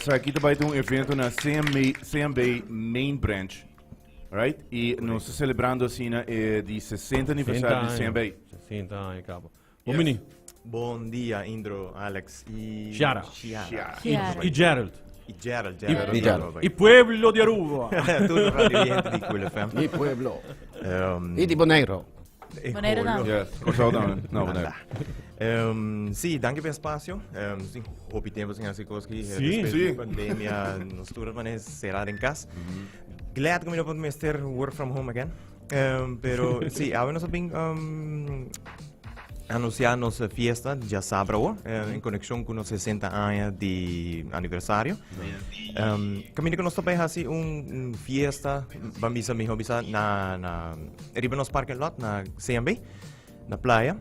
Sa aqui também tem evento na CMB Main Branch, right? E nós estamos celebrando assim de 60 aniversário de CMB. 60 anos, cabo. Bom menino. Bom dia, Indro, Alex e Chiara. E Gerald. Gerald. I pueblo di Aruba. Tudo radiante di quello fam. Il pueblo. E di Bonaire. Bonaire não. Yes, não, Sì, danke per spazio. Sì, hopi tempo sem assim coisas que Sim. pandemia nos tudo maneira será em casa. Glad que me não mester work from home again. Pero sì, avevano bem anunciar nossa fiesta já sábado em conexão com os 60 anos de aniversário. Caminho que nós também fazemos fiesta, bambisa mi hobisa na riba nos parking lot na CMB, na praia.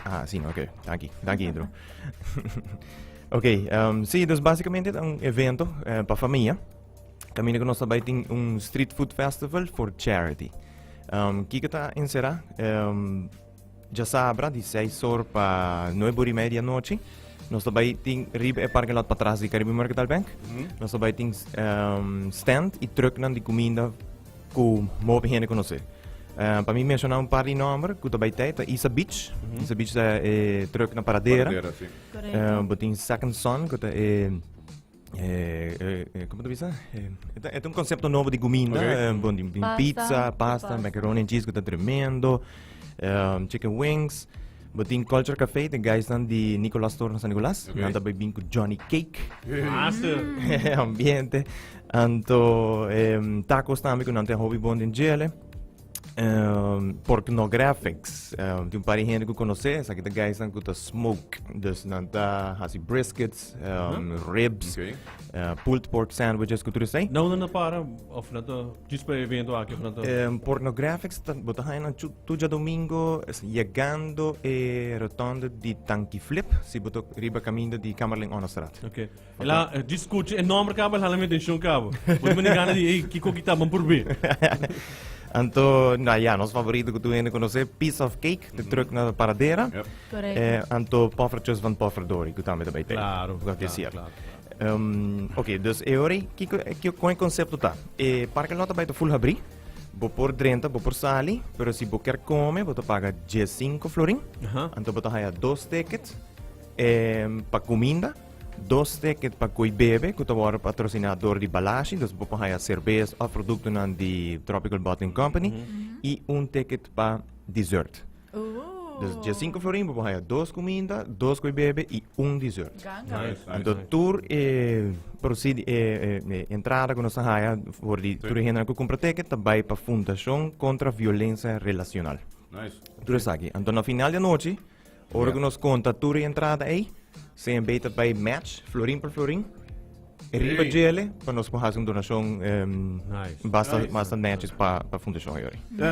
Ah, sim, ok. Tá aqui, Indro. Ok, sim, então basicamente é evento para a família. Caminho que nós também temos street food festival for charity. Que está em será? Já sabe, de 6 horas para 9h30 da noite. Nós também temos riba e parque lá para trás de Caribe Mercantile Bank. Nós também temos stand e truck de comida que move gente conhecer. Para mim mencionar par de nomes que também tem, Isa Beach. Isa Beach é truck na paradeira. Tem Second Son, que como tu diz? É conceito novo de comida. Pizza, pasta, macaroni and cheese, que está tremendo. Chicken wings, tem Culture Café, tem guys de Nicolas Torno San Nicolas, nanda também com Johnny Cake, ambiente, anto tacos também que não tem hobby bom em gele, pornographics, tem par de gente que conhece, sabe que guys que tá smoke, dus nanda hasi briskets, ribs, pulled pork sandwiches que tu sei. Não para, of na to, just para evento aqui, na to. Pornographics, bota aí na tuja domingo, chegando e rotonda de Tanki Flip, se bota riba caminho de Kamerling Onastrat. Ok. Lá, discute enorme cabo, realmente tem chão cabo. Mas me engano de que coquita bom por ver. Anto, nosso favorito que tu ainda conhece, Piece of Cake, de truck na paradeira. Correto. Anto, poffertjes van Pofferdori, que também tem. Claro. Ok, dus que com conceito tá? Para que não também full abrir, vou por 30, vou por sali, pero se você quer comer, você paga 15 florin. Então você tem 2 tickets para comida, 2 tickets para coi bebe, que é patrocinador de Balashi, dus você tem cerveja ou produto de Tropical Bottling Company, e ticket para dessert. Dus 15 florin, você tem 2 comida, 2 coi bebe e dessert. Então, tour procede entrada com nossa raia, por de tour que compra ticket, também para a Fundação contra a Violência Relacional. Nice. Tudo isso aqui. Então, no final da noite, hora que nós conta tour entrada aí, CMB também match, florin por florin, e riba gele, para nós fazer uma donação bastante netos para a Fundação.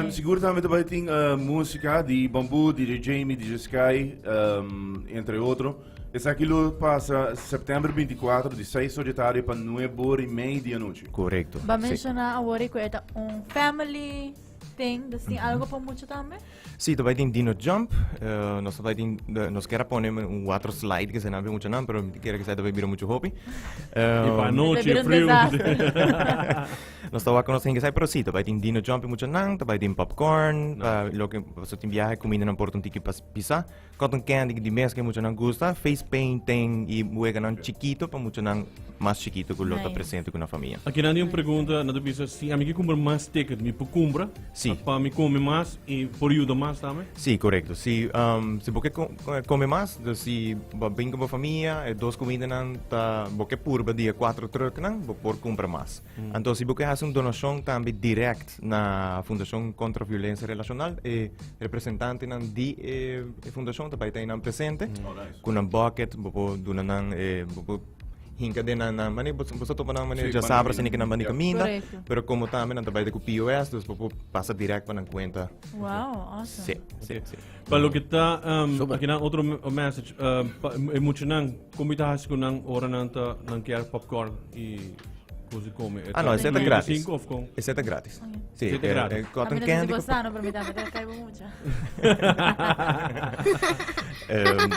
Seguro também tem música de Bambu, DJ Jamie, DJ Sky, entre outros. Esse aquilo passa setembro 24, de 6 da tarde para 9h30 da noite. Correto. Vai mencionar agora que é family thing, assim, algo para muito também? Sim, também tem Dino Jump, nós queremos pôr water slide, que se não é muito não, mas quero que seja também vira muito hobby. E para noite, frio. Nós estamos conhecendo que sai para si, também tem Dino Jump muito não, também tem popcorn, lo que você tem viagem, comida não importa um ticket para pisar, cotton candy de mês que muito não gosta, face painting e buega não chiquito, para muito não mais chiquito que o outro presente com a família. Aqui não tem uma pergunta, não deve ser se a mim compra mais ticket, me compra, para me comer mais e por ajuda mais também? Sim, correto. Se você come mais, se bem com a família, 2 comidas não, você purba dia 4 truck não, você compra mais. Então, se você faz uma donação também direct na Fundação contra a Violência Relacional, e representante não de Fundação também tem presente, com um bucket, você donar hinka din na mani gusto to pa naman já sabe se ninguém não mani caminha, pero como também não trabalha com POS, dus passa direto para na conta. Wow, awesome. Sim. Para kita aqui na outro message emocionante como está com nang ora nang ta nang quer popcorn e così come. Ah no, è sempre gratis. 5 of con. È sempre gratis. Sì, Siete gratis. cotton A mí no candy. se gostano, pero me también te caigo mucho.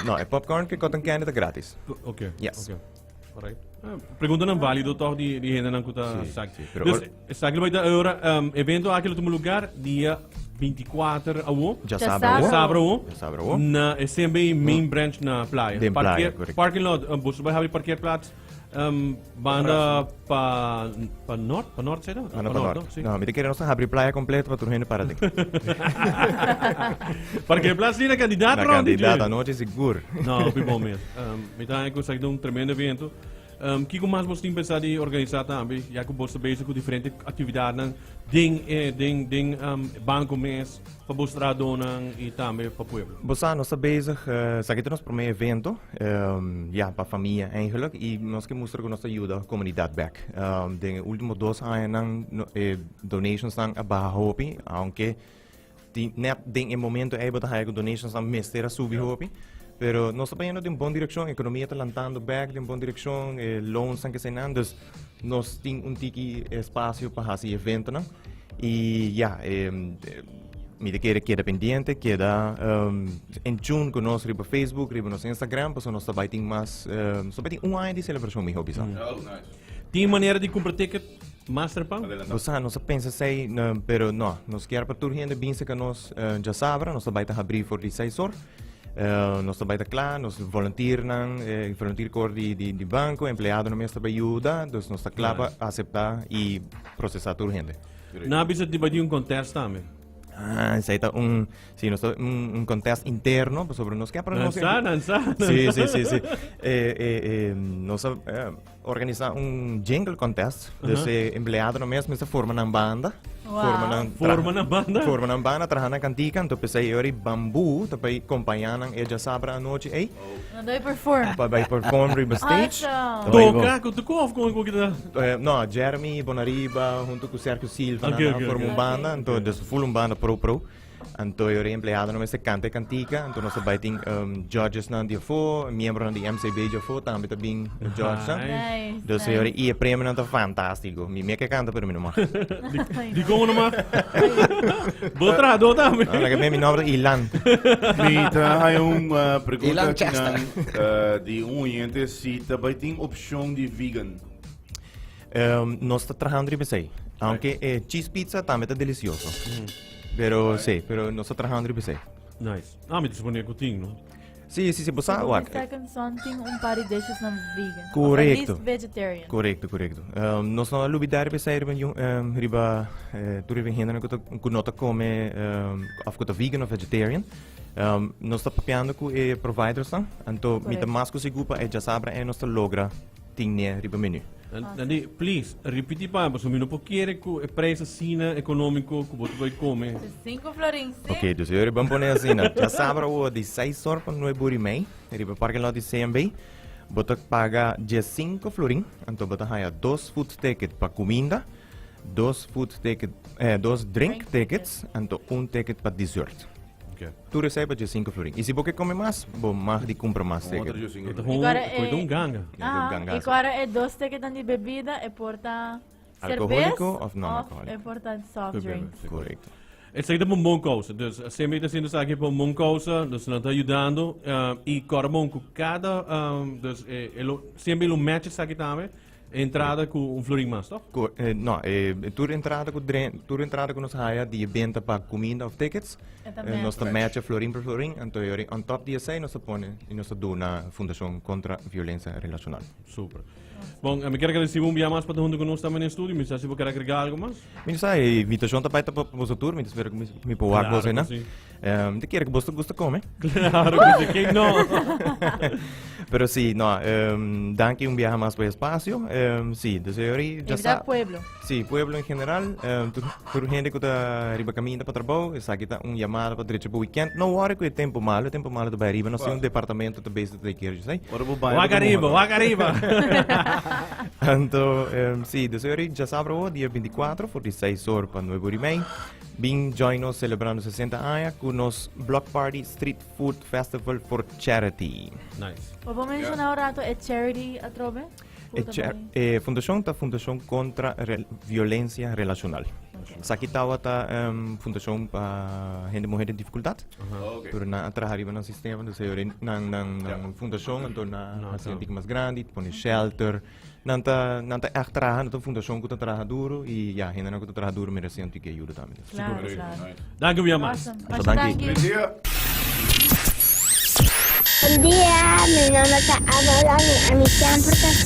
No, è popcorn che cotton candy è gratis. Oké. Yes. Oké. Alright. Pergunta não válido toch die gente não kuta Sim, sak. sim, pero Dus sak lo da ora evento aquele no lugar dia 24 awo. Já Já sabe, sabe. oh? Sabro Já sabe, oh? na SMB main branch na playa. Den playa, correct. Parking lot, bus bij hebben parkeerplaats. Banda pa Nord zei dat? Ano pa Nord? No, mi queremos abrir playa completa para turgente para dentro. Parkeerplaats die na kandidaat Na rond. candidata noche seguro. No, op het moment. Met eigenlijk was ik een tremendo evento. Kiko mas você tem pensado em organizar também, já que você bezig com diferentes atividades, ding, banco mês, para você tradonar e também para o pueblo. Bossa, nós estamos bezig, sakit ons primeiro evento, ja, para a família eigenlijk, e nós que mostrar que nossa ajuda a comunidade back. De últimos 2 anos, donations estão abaixo, aunque net ding in momento é botar aí donations estão mestera subir hopi. Pero nós estamos indo em boa direção, a economia está lantando back em boa direção, loans estão que saem, então nós temos tiki espaço para fazer evento, não? E já, me queda pendiente, queda em June com nós riba Facebook, riba nosso Instagram, para nós também tem mais, só tem ano de celebração, meu hobby, sabe? Oh, nice. Tem maneira de comprar ticket Masterplan? Bossa, nós pensa sei, pero não, nós quer para turgente bem que nós já sabem, nós também está abrir por 16 horas. Nós também está claro, nós volunteeram, volunteer cor de banco, empregado no mês também ajuda, então nós está claro para aceitar e processar tudo gente. Na bisa de bater contest também. Ah, isso aí está sim, nós contest interno sobre nós que para nós. Dança. Sim. Nós organizar jingle contest, dus empregado no mês, mas forma na banda. Wow. Forma na banda? Forma na banda, trabalhando na cantica, então pensei, eu bambu, também acompanhando e já sabe a noite, ei, Não dá perform. para perform riba stage. Awesome. Toca, com tocou ou com kita? Não, Jeremy Bonariba, junto com o Sergio Silva, Okay. formam banda, então des full banda pro. Então eu empregado no mês canta e cantica, então nós também tem judges na dia for, membro na dia MCB dia for, também também judges. Nice. Dus eu e prêmio não tá fantástico, me que canta para mim não mais. Die komen nog maar. Botra, do também. Olha, meu nome é Ilan. Mita, há uma pergunta Ilan aqui Chester. de oyente se também tem opção de vegan. Nós está trabajando riba sei, aunque cheese pizza também tá delicioso. Pero sí, pero nós está trabajando riba sei. Nice. Ah, mas disponível com ting, não? Sim, bossa, O wak. second son tem par de dishes na vegan. Correcto. At least vegetarian. Correcto. Nós não lubidar riba sei riba tu riba henda que nota come of que vegan ou vegetarian. Nós está papiando com providers dan, então met de masco se gupa já sabe é nós logra tinha riba menu. Nandi, please, repeti pa, mas o minu po quiere que o preço sina econômico que você vai comer. 5 florins. Ok, dus eu vamos pôr assim, já sabe o de 6 horas para 9 horas e meia, riba parque lá de CMB, você paga 15 florin, então você haya 2 food tickets para comida, 2 drink tickets, então ticket para dessert. Okay. Tu recebe 5 florin. E se você come mais, mais de compra mais ticket. Então, Agora com ganga. E agora é 2 tickets de bebida e porta Alcohólico cerveja of non-alcoholic? e porta soft drinks. Correcto. Het is een bom causa. Dus sempre está sendo aqui para um bom causa, dus não está ajudando e corre com cada dus sempre o match aqui também. Entrada com florim mais, toch? No, tu entrada com nos haya de venda para comida of tickets. Nós matcha florim por florim, então on top de essa nós põe e nós do na Fundação contra Violência Relacional. Super. Bom, me quero agradecer dia mais para todo mundo também no estúdio, mas se você quer agregar algo mais? Mas sai, invitação também para o tour, mas espero que me possa você, né? De que você gosta comer? Claro, que não. Pero sí, no, danke viaje más por espacio, sí, desde hoy ya Evitar pueblo. Sí, pueblo en general, por gente que está arriba caminando para trabajo, está aquí llamada para derecho para weekend, no worry que tempo malo de arriba, no sé, departamento de base de que sei. Wagariba. Então, sí, desde hoy ya sábado, dia 24, por 16 horas para 9 horas e meia, vim join nos celebrando 60 anos com nos Block Party Street Food Festival for Charity. Nice. Vou mencionar o rato é charity a trove? Fundação ta Fundação contra Violência Relacional. Sakit tawa ta fundação para gente mulher de dificuldade. Pero na trabalhar no sistema do senhor nang fundação então na asiática mais grande, põe shelter. Nanta extra na fundação que trabalha duro e já ainda não que trabalha duro merece um tique ajuda também. Claro, claro. Dank u weer, man. Awesome. So, Thank you. Bom dia. Buen día, mi nombre es Amador y a mí siempre